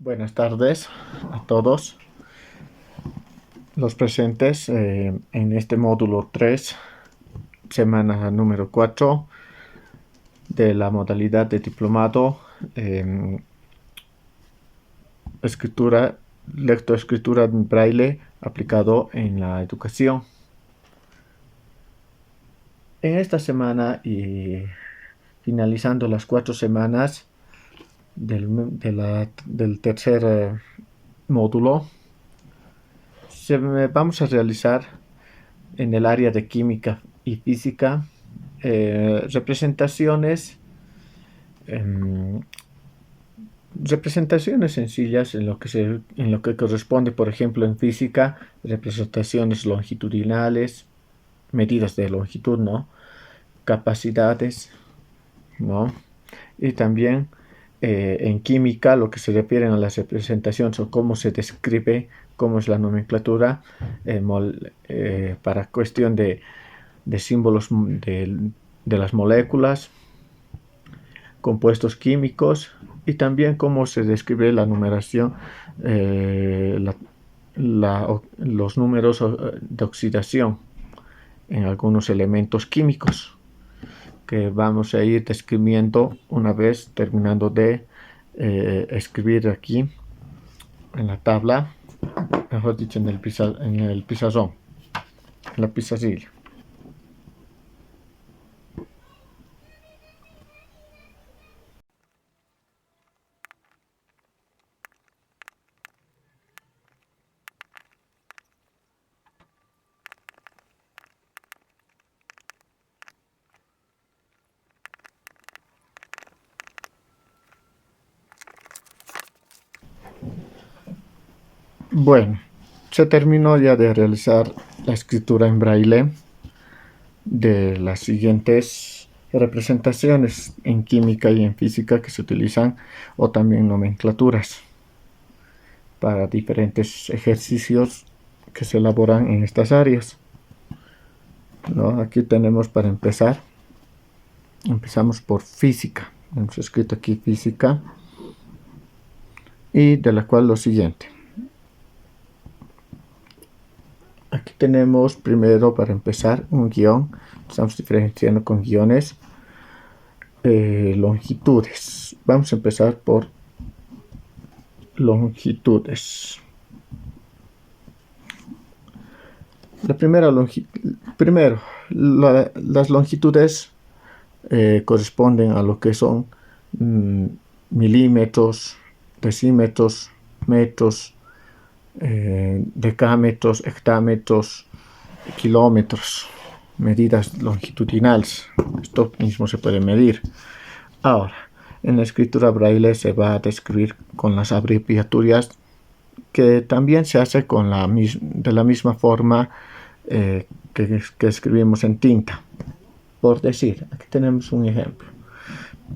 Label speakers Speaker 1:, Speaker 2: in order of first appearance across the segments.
Speaker 1: Buenas tardes a todos los presentes en este módulo 3, semana número 4 de la modalidad de diplomado lectoescritura en braille aplicado en la educación. En esta semana y finalizando las 4 semanas del tercer módulo, vamos a realizar en el área de química y física representaciones sencillas en lo que corresponde, por ejemplo, en física, representaciones longitudinales, medidas de longitud, ¿no? Capacidades, ¿no? Y también en química, lo que se refiere a las representaciones o cómo se describe, cómo es la nomenclatura para cuestión de símbolos de las moléculas, compuestos químicos, y también cómo se describe la numeración, los números de oxidación en algunos elementos químicos, que vamos a ir describiendo una vez terminando de escribir aquí en la tabla, mejor dicho en el pizarrón, en la pizarrilla. Bueno, se terminó ya de realizar la escritura en braille de las siguientes representaciones en química y en física que se utilizan, o también nomenclaturas para diferentes ejercicios que se elaboran en estas áreas, ¿no? Aquí tenemos, para empezar, empezamos por física. Hemos escrito aquí física, y de la cual lo siguiente. Aquí tenemos primero, para empezar, un guión. Estamos diferenciando con guiones. Longitudes. Vamos a empezar por longitudes. Las longitudes corresponden a lo que son milímetros, decímetros, metros, decámetros, hectámetros, kilómetros, medidas longitudinales. Esto mismo se puede medir. Ahora, en la escritura braille se va a describir con las abreviaturas, que también se hace de la misma forma que escribimos en tinta. Por decir, aquí tenemos un ejemplo.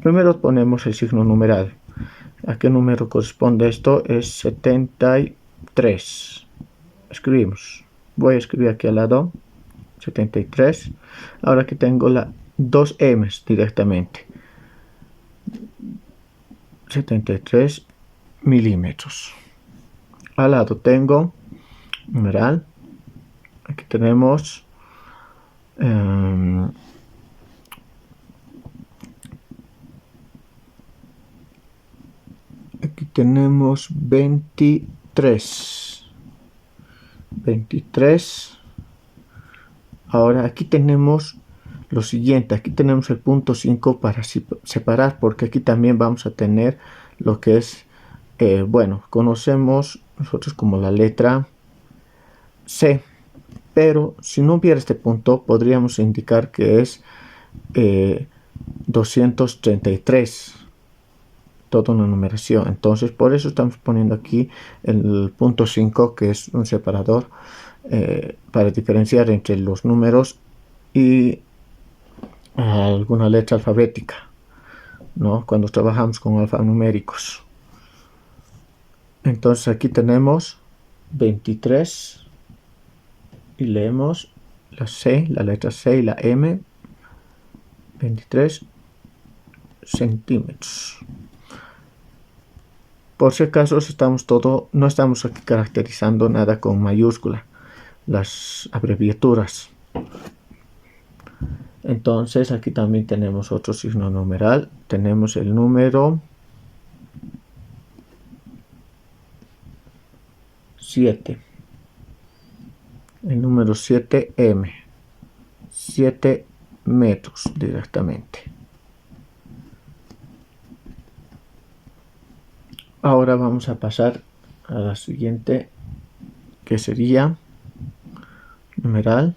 Speaker 1: Primero ponemos el signo numeral. ¿A qué número corresponde esto? Es 73. Escribimos. Voy a escribir aquí al lado 73. Ahora aquí tengo las dos M's directamente. 73 milímetros. Al lado tengo numeral. Aquí tenemos aquí tenemos 23. Ahora aquí tenemos lo siguiente. Aquí tenemos el punto 5 para separar, porque aquí también vamos a tener lo que es, bueno, conocemos nosotros como la letra C, pero si no hubiera este punto podríamos indicar que es 233, toda una numeración. Entonces por eso estamos poniendo aquí el punto 5, que es un separador para diferenciar entre los números y alguna letra alfabética, ¿no? Cuando trabajamos con alfanuméricos. Entonces aquí tenemos 23 y leemos la C, la letra C y la M, 23 centímetros. Por si acaso no estamos aquí caracterizando nada con mayúscula, las abreviaturas. Entonces aquí también tenemos otro signo numeral. Tenemos el número 7. El número 7M. 7 metros directamente. Ahora vamos a pasar a la siguiente, que sería numeral.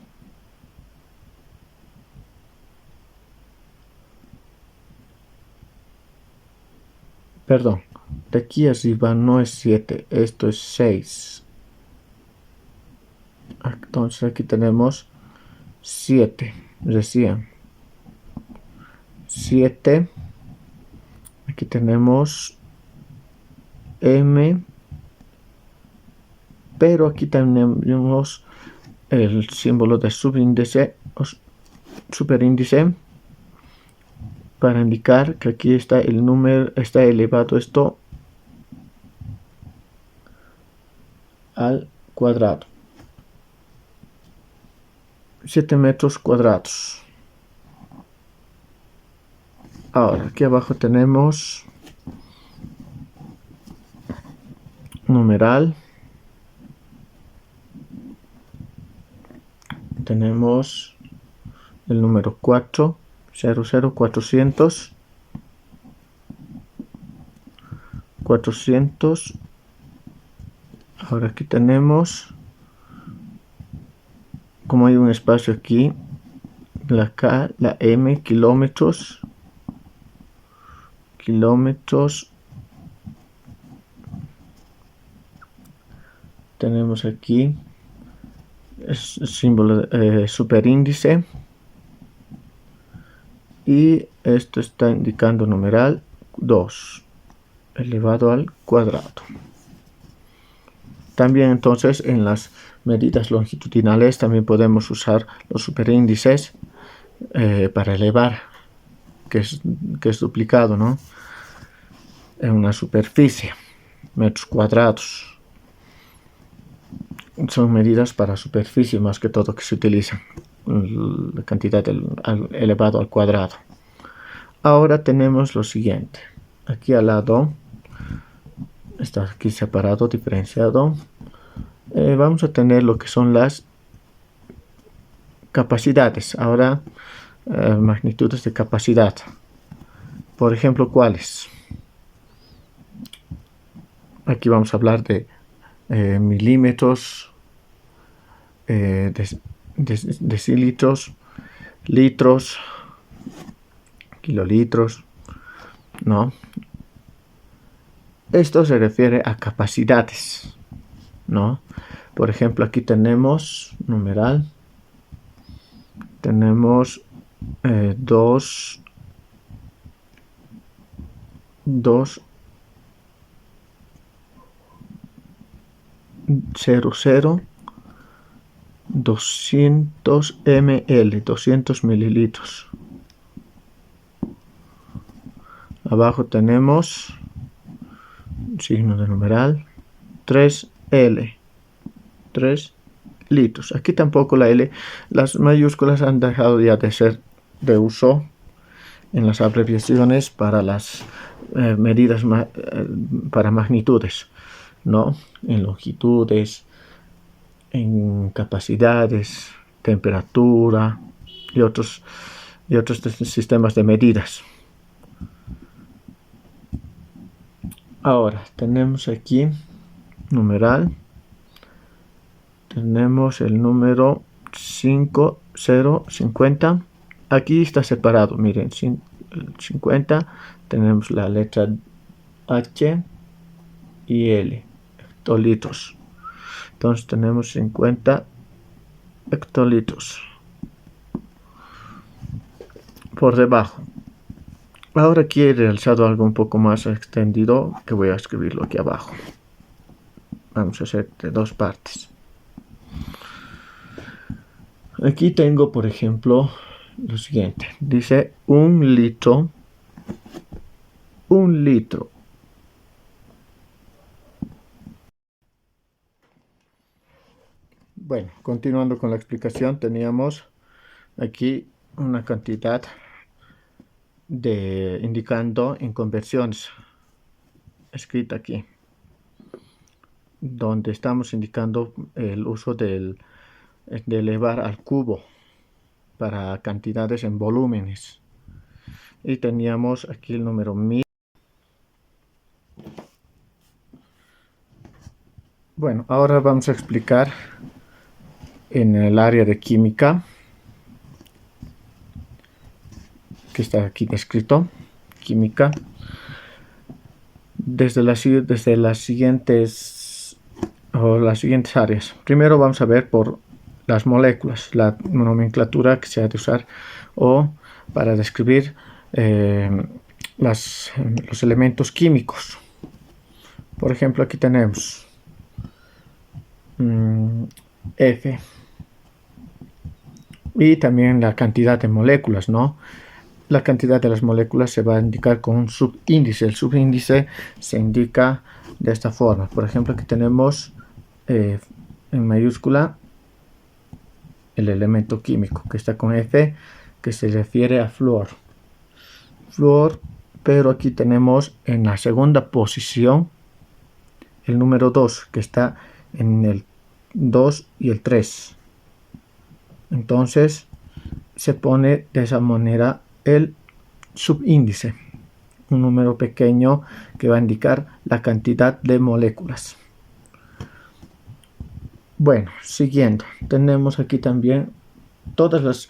Speaker 1: Perdón, de aquí arriba no es 7, esto es 6. Entonces aquí tenemos 7, recién 7. Aquí tenemos M, pero aquí tenemos el símbolo de subíndice o superíndice para indicar que aquí está el número, está elevado esto al cuadrado. 7 metros cuadrados. Ahora aquí abajo tenemos numeral. Tenemos el número 4, 400. Ahora aquí tenemos, como hay un espacio aquí, la K, la M, kilómetros. Tenemos aquí el símbolo superíndice. Y esto está indicando numeral 2 elevado al cuadrado. También entonces en las medidas longitudinales también podemos usar los superíndices para elevar, que es duplicado, ¿no? En una superficie, metros cuadrados. Son medidas para superficie más que todo que se utilizan, la cantidad elevado al cuadrado. Ahora tenemos lo siguiente. Aquí al lado, está aquí separado, diferenciado. Vamos a tener lo que son las capacidades. Ahora, magnitudes de capacidad. Por ejemplo, ¿cuáles? Aquí vamos a hablar de milímetros, decilitros, litros, kilolitros, ¿no? Esto se refiere a capacidades, ¿no? Por ejemplo, aquí tenemos numeral, tenemos 2 00 200 ml, 200 mililitros. Abajo tenemos signo de numeral 3L, 3 litros. Aquí tampoco la L, las mayúsculas han dejado ya de ser de uso en las abreviaciones para las medidas para magnitudes, ¿no? En longitudes, en capacidades, temperatura y otros sistemas de medidas. Ahora tenemos aquí numeral, tenemos el número 50. Aquí está separado, miren, 50, tenemos la letra H y L, hectolitros. Entonces tenemos 50 hectolitros por debajo. Ahora aquí he realizado algo un poco más extendido, que voy a escribirlo aquí abajo. Vamos a hacer de 2 partes. Aquí tengo, por ejemplo, lo siguiente. Dice 1 litro Bueno, continuando con la explicación, teníamos aquí una cantidad de indicando en conversiones escrita aquí, donde estamos indicando el uso de elevar al cubo para cantidades en volúmenes, y teníamos aquí el número 1000. Bueno, ahora vamos a explicar en el área de química, que está aquí descrito, química, desde las siguientes áreas. Primero vamos a ver por las moléculas, la nomenclatura que se ha de usar o para describir los elementos químicos. Por ejemplo, aquí tenemos F, y también la cantidad de moléculas, ¿no? La cantidad de las moléculas se va a indicar con un subíndice. El subíndice se indica de esta forma. Por ejemplo, aquí tenemos en mayúscula el elemento químico que está con F, que se refiere a flúor. Flúor, pero aquí tenemos en la segunda posición el número 2, que está en el 2 y el 3. Entonces se pone de esa manera el subíndice, un número pequeño que va a indicar la cantidad de moléculas. Bueno, siguiendo, tenemos aquí también todos los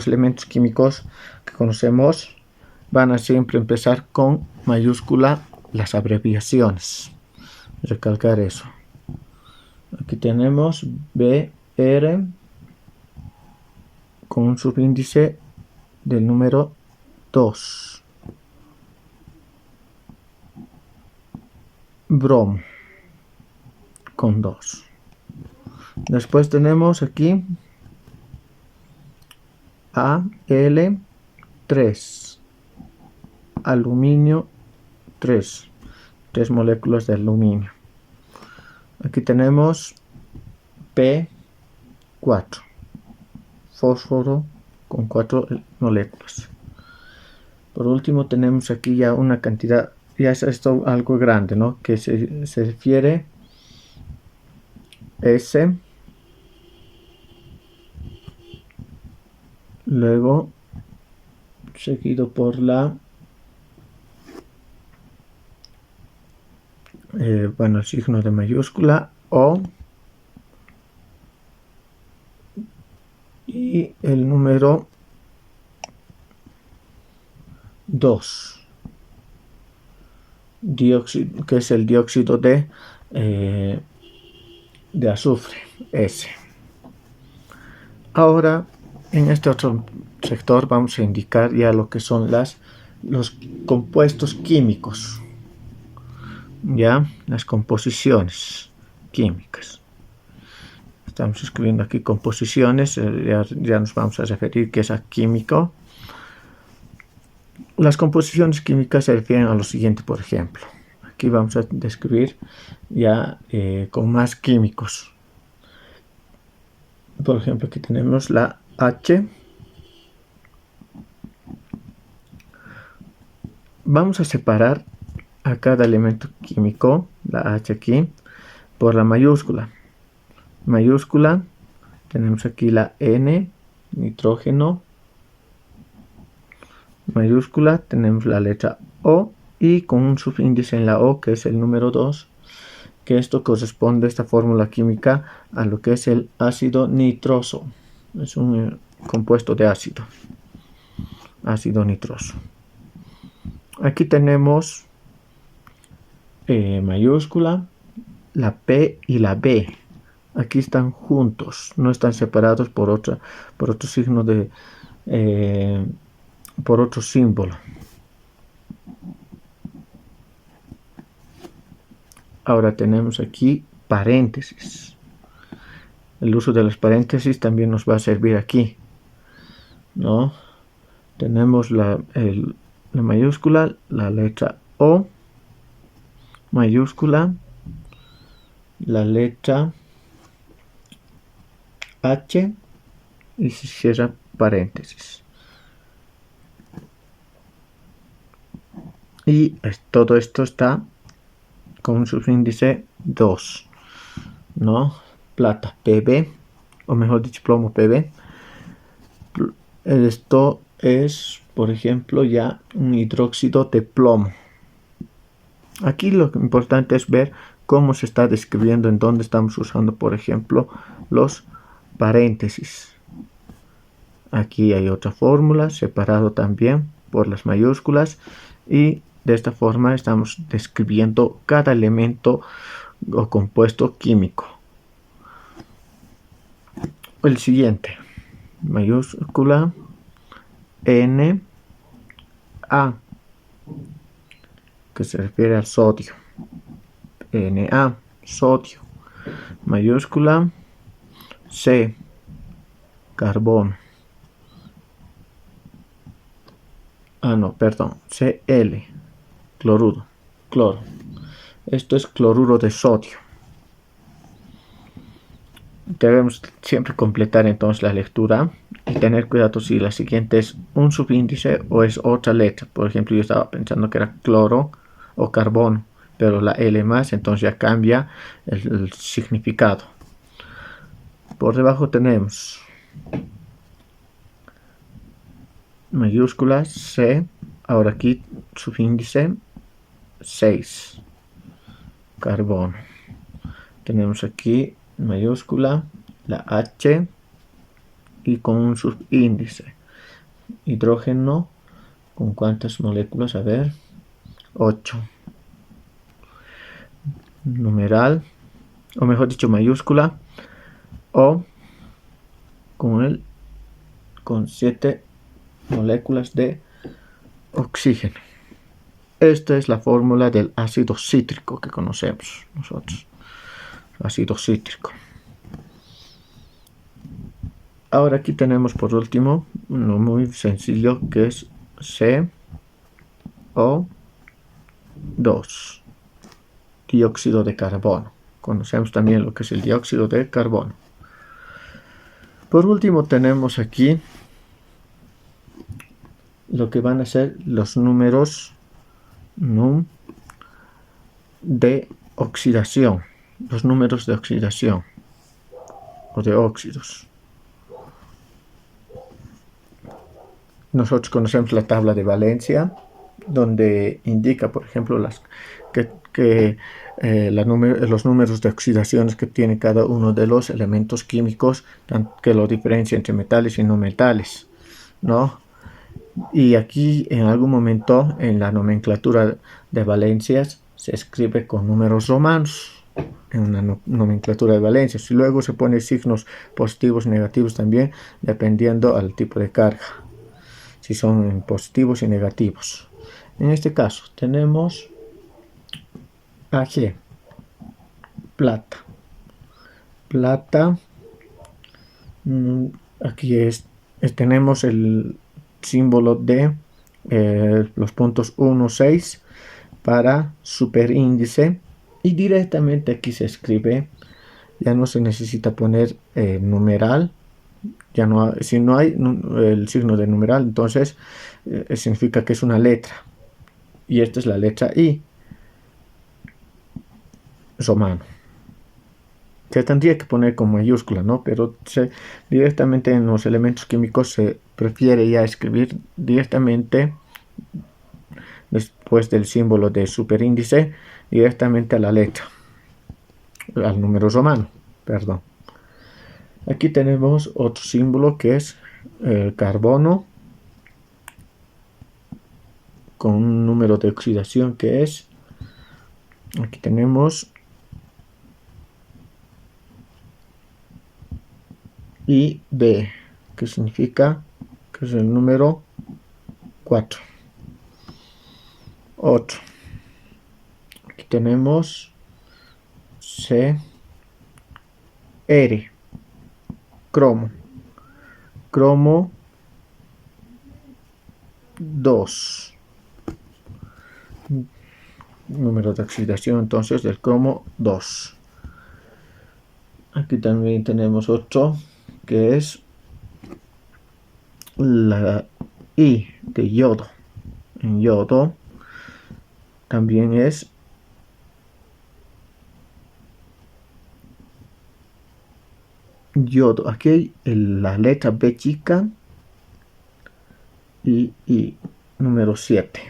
Speaker 1: elementos químicos que conocemos van a siempre empezar con mayúscula las abreviaciones. Recalcar eso. Aquí tenemos BR con un subíndice del número 2. Bromo con 2. Después tenemos aquí Al3, aluminio 3 moléculas de aluminio. Aquí tenemos P4, fósforo con 4 moléculas. Por último tenemos aquí ya una cantidad, ya es esto algo grande, ¿no? Que se refiere S, luego seguido por la el signo de mayúscula O, y el número 2, dióxido, que es el dióxido de azufre, S. Ahora en este otro sector vamos a indicar ya lo que son los compuestos químicos, ya las composiciones químicas. Estamos escribiendo aquí composiciones, ya nos vamos a referir que es a químico. Las composiciones químicas se refieren a lo siguiente, por ejemplo. Aquí vamos a describir ya con más químicos. Por ejemplo, aquí tenemos la H. Vamos a separar a cada elemento químico, la H aquí, por la mayúscula. Mayúscula, tenemos aquí la N, nitrógeno. Mayúscula, tenemos la letra O, y con un subíndice en la O, que es el número 2, que esto corresponde, esta fórmula química, a lo que es el ácido nitroso. Es un compuesto de ácido nitroso. Aquí tenemos mayúscula, la P y la B. Aquí están juntos, no están separados por otro signo de por otro símbolo. Ahora tenemos aquí paréntesis. El uso de las paréntesis también nos va a servir aquí, ¿no? Tenemos la mayúscula, la letra O, mayúscula, la letra H y se cierra paréntesis. Y todo esto está con un subíndice 2, ¿no? Plata PB, o mejor dicho, plomo PB. Esto es, por ejemplo, ya un hidróxido de plomo. Aquí lo importante es ver cómo se está describiendo, en dónde estamos usando, por ejemplo, los paréntesis. Aquí hay otra fórmula, separado también por las mayúsculas, y de esta forma estamos describiendo cada elemento o compuesto químico. El siguiente, mayúscula Na, que se refiere al sodio. Na, sodio. Mayúscula C, carbono. Cl, cloruro, cloro. Esto es cloruro de sodio. Debemos siempre completar entonces la lectura y tener cuidado si la siguiente es un subíndice o es otra letra. Por ejemplo, yo estaba pensando que era cloro o carbono, pero la L más, entonces ya cambia el significado. Por debajo tenemos mayúscula C, ahora aquí subíndice 6, carbono. Tenemos aquí mayúscula, la H y con un subíndice. Hidrógeno, ¿con cuántas moléculas? A ver, 8. Numeral, o mejor dicho, mayúscula, O con 7 moléculas de oxígeno. Esta es la fórmula del ácido cítrico que conocemos nosotros. Ácido cítrico. Ahora aquí tenemos por último uno muy sencillo que es CO2, dióxido de carbono. Conocemos también lo que es el dióxido de carbono. Por último tenemos aquí lo que van a ser los números de oxidación, los números de oxidación o de óxidos. Nosotros conocemos la tabla de valencia, donde indica, por ejemplo, los números de oxidaciones que tiene cada uno de los elementos químicos, que lo diferencia entre metales y no metales, ¿no? Y aquí en algún momento en la nomenclatura de valencias se escribe con números romanos en una nomenclatura de valencias, y luego se pone signos positivos y negativos también dependiendo al tipo de carga, si son positivos y negativos. En este caso tenemos Ag, plata. Aquí tenemos el símbolo de los puntos 1, 6 para superíndice, y directamente aquí se escribe, ya no se necesita poner numeral, ya no, si no hay el signo de numeral, entonces significa que es una letra, y esta es la letra I, romano. Se tendría que poner con mayúscula, ¿no? Pero directamente en los elementos químicos se prefiere ya escribir directamente después del símbolo de superíndice, directamente a la letra, al número romano, perdón. Aquí tenemos otro símbolo que es el carbono, con un número de oxidación que es, aquí tenemos IB, que significa que es el número 4. Otro. Aquí tenemos CR, cromo 2, número de oxidación entonces del cromo 2. Aquí también tenemos otro que es la I de yodo. En yodo también es yodo. Aquí hay la letra B chica y número 7.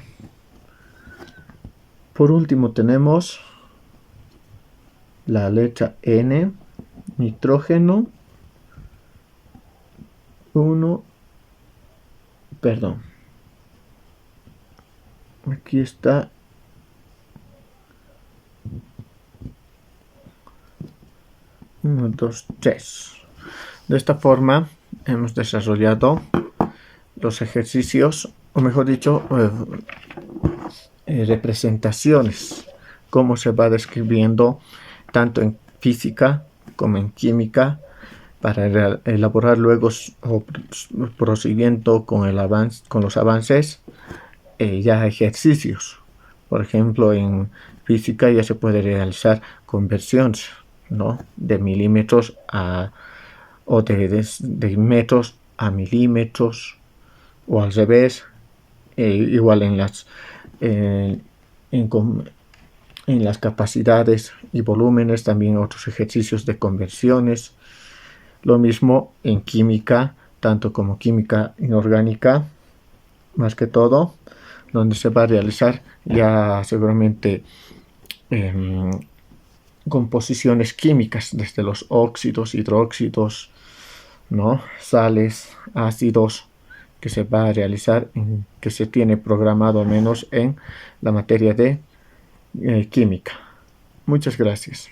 Speaker 1: Por último tenemos la letra N, nitrógeno, aquí está 1, 2, 3. De esta forma hemos desarrollado los ejercicios, o mejor dicho, representaciones, cómo se va describiendo tanto en física como en química, para elaborar luego o prosiguiendo con los avances, ya ejercicios. Por ejemplo, en física ya se puede realizar conversiones, ¿no? De milímetros o de metros a milímetros, o al revés. Igual en las capacidades y volúmenes, también otros ejercicios de conversiones. Lo mismo en química, tanto como química inorgánica, más que todo, donde se va a realizar ya seguramente composiciones químicas, desde los óxidos, hidróxidos, ¿no? Sales, ácidos, que se va a realizar, que se tiene programado al menos en la materia de química. Muchas gracias.